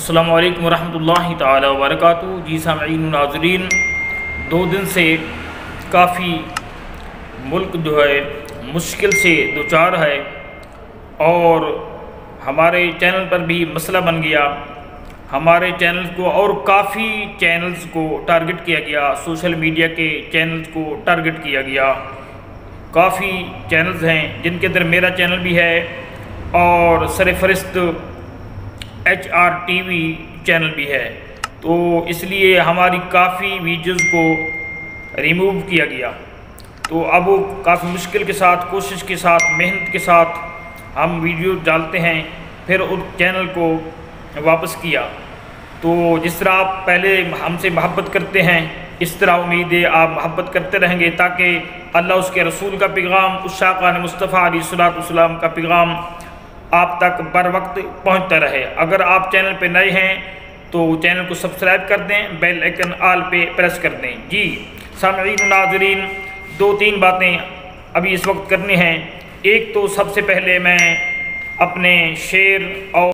السلام علیکم ورحمۃ اللہ تعالی وبرکاتہ۔ جی سامعین و ناظرین، 2 دن سے کافی ملک جو ہے مشکل سے دوچار ہے اور ہمارے چینل پر بھی مسئلہ بن گیا۔ ہمارے چینل کو اور کافی چینلز کو ٹارگٹ کیا گیا، سوشل میڈیا کے چینلز کو ٹارگٹ کیا گیا۔ کافی چینلز ہیں جن کے اندر میرا چینل بھی ہے اور سرفہرست HRTV چینل بھی ہے، تو اس لیے ہماری کافی ویڈیوز کو ریموو کیا گیا۔ تو اب کافی مشکل کے ساتھ، کوشش کے ساتھ، محنت کے ساتھ ہم ویڈیو ڈالتے ہیں، پھر اس چینل کو واپس کیا۔ تو جس طرح آپ پہلے ہم سے محبت کرتے ہیں، اس طرح امید ہے آپ محبت کرتے رہیں گے تاکہ اللہ اس کے رسول کا پیغام، اس شاقان مصطفیٰ علیہ الصلوۃ والسلام کا پیغام آپ تک بر وقت پہنچتا رہے۔ اگر آپ چینل پہ نئے ہیں تو چینل کو سبسکرائب کر دیں، بیل آئیکن آل پہ پریس کر دیں۔ جی سامعین و ناظرین، 2-3 باتیں ابھی اس وقت کرنی ہیں۔ ایک تو سب سے پہلے میں اپنے شعر اور